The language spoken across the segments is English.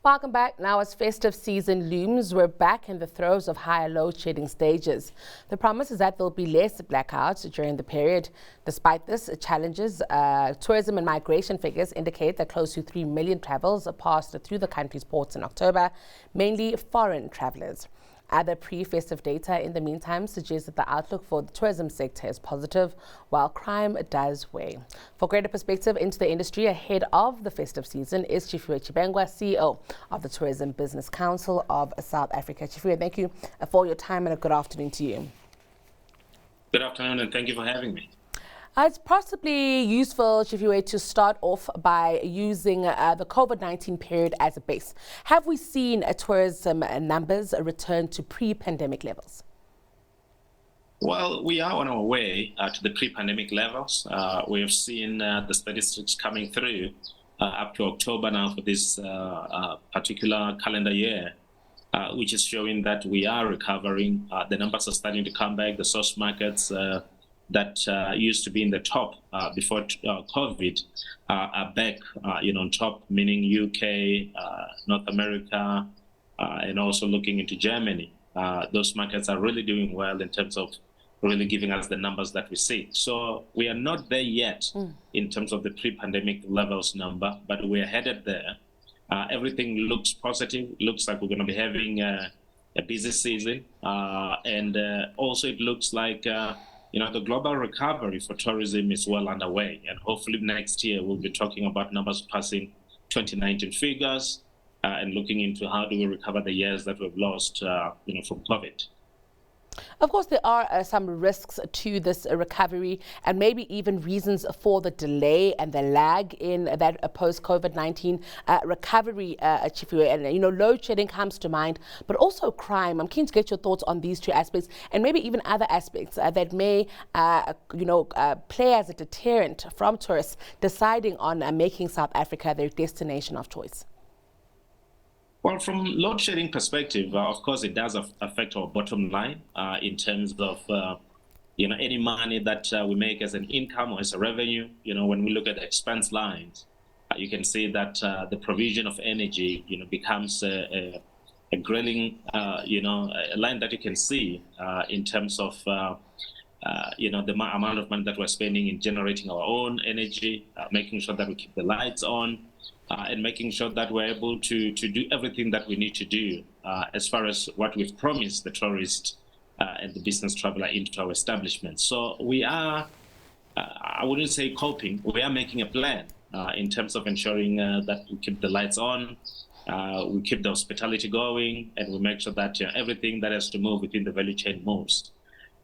Welcome back. Now, as festive season looms, we're back in the throes of higher load shedding stages. The promise is that there'll be less blackouts during the period. Despite this challenges, tourism and migration figures indicate that close to 3 million travels passed through the country's ports in October, mainly foreign travelers. Other pre-festive data, in the meantime, suggests that the outlook for the tourism sector is positive, while crime does weigh. For greater perspective into the industry ahead of the festive season is Tshifhiwa Tshivhengwa, CEO of the Tourism Business Council of South Africa. Tshifhiwa, thank you for your time and a good afternoon to you. Good afternoon, and thank you for having me. It's possibly useful, Tshifhiwa, to start off by using the COVID-19 period as a base. Have we seen tourism numbers return to pre-pandemic levels? Well, we are on our way to the pre-pandemic levels. We have seen the statistics coming through up to October now for this particular calendar year, which is showing that we are recovering. The numbers are starting to come back. The source markets that used to be in the top before COVID are back, on top, meaning UK, North America, and also looking into Germany. Those markets are really doing well in terms of really giving us the numbers that we see. So we are not there yet in terms of the pre-pandemic levels number, but we're headed there. Everything looks positive. Looks like we're going to be having a busy season. And also it looks like the global recovery for tourism is well underway, and hopefully next year we'll be talking about numbers passing 2019 figures and looking into how do we recover the years that we've lost, from COVID. Of course, there are some risks to this recovery and maybe even reasons for the delay and the lag in that post-COVID-19 recovery, Tshifhiwa. And, load shedding comes to mind, but also crime. I'm keen to get your thoughts on these two aspects and maybe even other aspects that may, play as a deterrent from tourists deciding on making South Africa their destination of choice. Well, from load shedding perspective, of course, it does affect our bottom line in terms of, any money that we make as an income or as a revenue. When we look at the expense lines, you can see that the provision of energy, becomes a grilling, a line that you can see in terms of, the amount of money that we're spending in generating our own energy, making sure that we keep the lights on, and making sure that we're able to do everything that we need to do as far as what we've promised the tourist and the business traveler into our establishment. So we are, I wouldn't say coping, we are making a plan in terms of ensuring that we keep the lights on, we keep the hospitality going, and we make sure that everything that has to move within the value chain moves.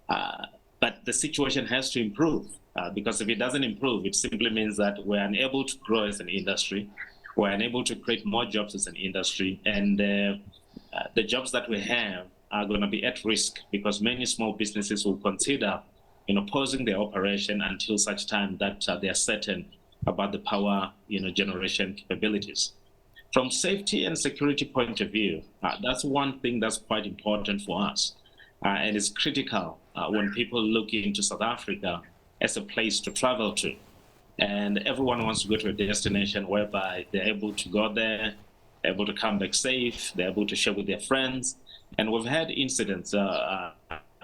But the situation has to improve because if it doesn't improve, it simply means that we're unable to grow as an industry. We're unable to create more jobs as an industry, and the jobs that we have are going to be at risk because many small businesses will consider, pausing their operation until such time that they are certain about the power, generation capabilities. From safety and security point of view, that's one thing that's quite important for us, and it's critical when people look into South Africa as a place to travel to. And everyone wants to go to a destination whereby they're able to go there, able to come back safe, they're able to share with their friends. And we've had incidents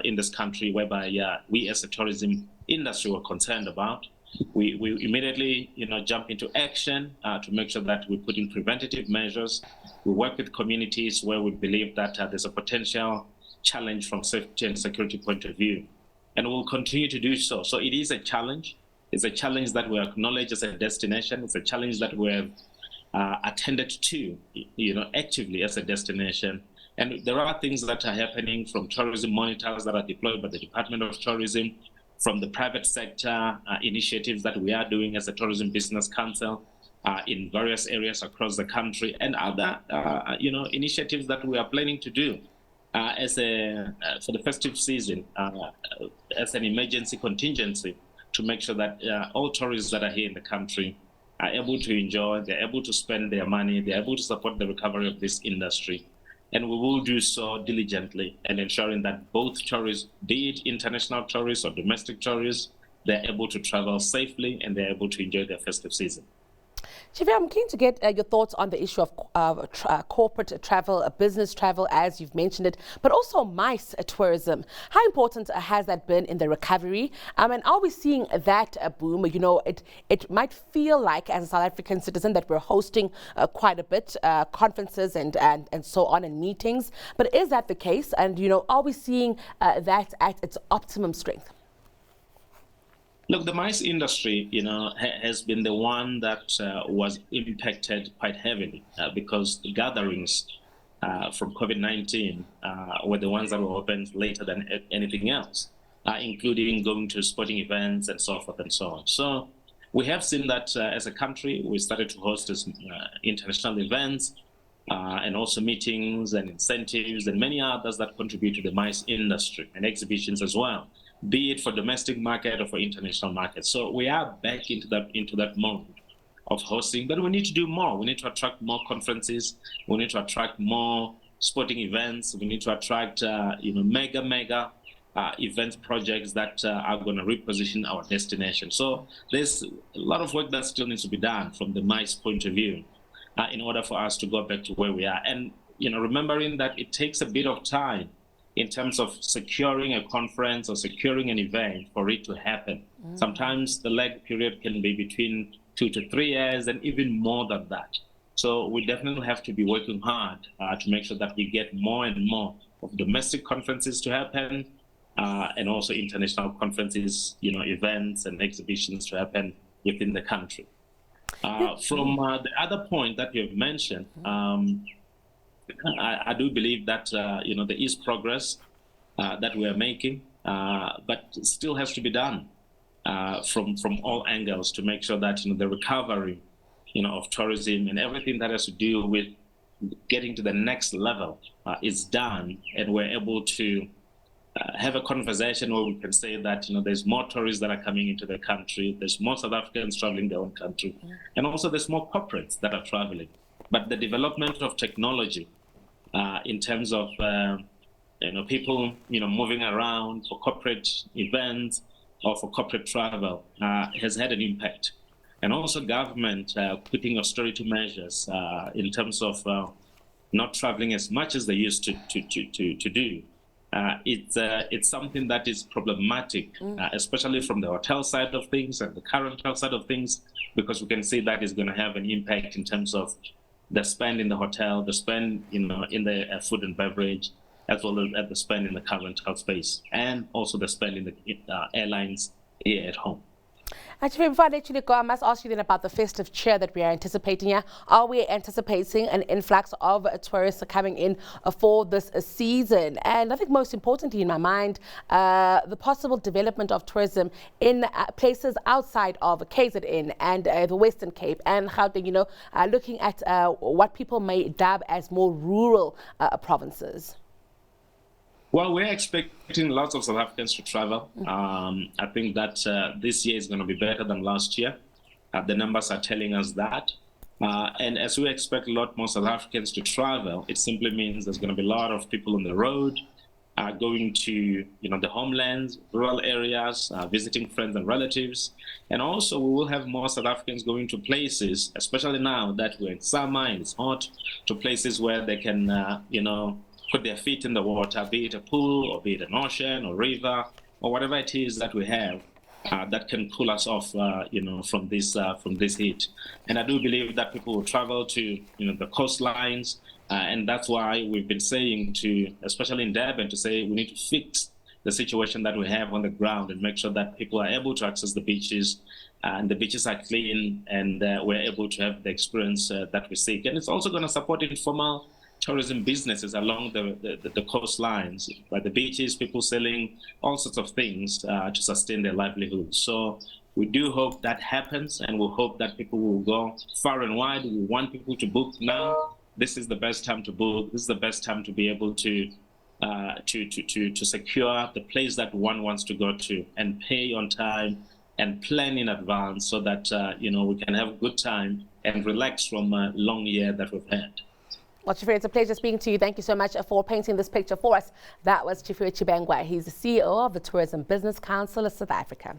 in this country whereby we as a tourism industry were concerned about. We immediately, jump into action to make sure that we put in preventative measures. We work with communities where we believe that there's a potential challenge from safety and security point of view. And we'll continue to do so. So it is a challenge. It's a challenge that we acknowledge as a destination. It's a challenge that we have attended to, actively as a destination. And there are things that are happening from tourism monitors that are deployed by the Department of Tourism, from the private sector initiatives that we are doing as a Tourism Business Council in various areas across the country, and other, initiatives that we are planning to do for the festive season as an emergency contingency, to make sure that all tourists that are here in the country are able to enjoy, they're able to spend their money, they're able to support the recovery of this industry. And we will do so diligently and ensuring that both tourists, be it international tourists or domestic tourists, they're able to travel safely and they're able to enjoy their festive season. Tshifhiwa, I'm keen to get your thoughts on the issue of corporate travel, business travel, as you've mentioned it, but also MICE tourism. How important has that been in the recovery? And are we seeing that boom? You know, it might feel like, as a South African citizen, that we're hosting quite a bit, conferences and so on, and meetings. But is that the case? And, you know, are we seeing that at its optimum strength? Look, the MICE industry, you know, has been the one that was impacted quite heavily because the gatherings from COVID-19 were the ones that were opened later than anything else, including going to sporting events and so forth and so on. So we have seen that as a country, we started to host this, international events and also meetings and incentives and many others that contribute to the MICE industry, and exhibitions as well, be it for domestic market or for international markets. So we are back into that mode of hosting, but we need to do more. We need to attract more conferences. We need to attract more sporting events. We need to attract mega event projects that are going to reposition our destination. So there's a lot of work that still needs to be done from the MICE point of view in order for us to go back to where we are. And remembering that it takes a bit of time in terms of securing a conference or securing an event for it to happen. Sometimes the lag period can be between 2 to 3 years and even more than that. So we definitely have to be working hard to make sure that we get more and more of domestic conferences to happen and also international conferences, events and exhibitions to happen within the country. From the other point that you've mentioned, I do believe that there is progress that we are making, but it still has to be done from all angles to make sure that the recovery of tourism and everything that has to do with getting to the next level is done, and we're able to have a conversation where we can say that there's more tourists that are coming into the country, there's more South Africans traveling their own country, and also there's more corporates that are traveling. But the development of technology in terms of people moving around for corporate events or for corporate travel has had an impact. And also government putting austerity measures in terms of not traveling as much as they used to do. It's something that is problematic, especially from the hotel side of things and the car rental side of things, because we can see that is going to have an impact in terms of the spend in the hotel, the spend in the food and beverage, as well as the spend in the car rental space, and also the spend in the airlines here at home. Actually, before I let you go, I must ask you then about the festive cheer that we are anticipating here. Are we anticipating an influx of tourists coming in for this season? And I think most importantly in my mind, the possible development of tourism in places outside of KZN and the Western Cape and Gauteng, looking at what people may dub as more rural provinces. Well, we're expecting lots of South Africans to travel. I think that this year is going to be better than last year. The numbers are telling us that. And as we expect a lot more South Africans to travel, it simply means there's going to be a lot of people on the road going to the homelands, rural areas, visiting friends and relatives. And also we will have more South Africans going to places, especially now that we're in summer and it's hot, to places where they can, put their feet in the water, be it a pool or be it an ocean or river or whatever it is that we have that can cool us off, from this heat. And I do believe that people will travel to, the coastlines, and that's why we've been saying especially in Durban, to say we need to fix the situation that we have on the ground and make sure that people are able to access the beaches, and the beaches are clean, and we're able to have the experience that we seek. And it's also going to support informal tourism businesses along the coastlines, by the beaches, people selling all sorts of things to sustain their livelihoods. So we do hope that happens, and we hope that people will go far and wide. We want people to book now. This is the best time to book. This is the best time to be able to secure the place that one wants to go to, and pay on time and plan in advance, so that we can have a good time and relax from a long year that we've had. Well, Tshifhiwa, it's a pleasure speaking to you. Thank you so much for painting this picture for us. That was Tshifhiwa Tshivhengwa. He's the CEO of the Tourism Business Council of South Africa.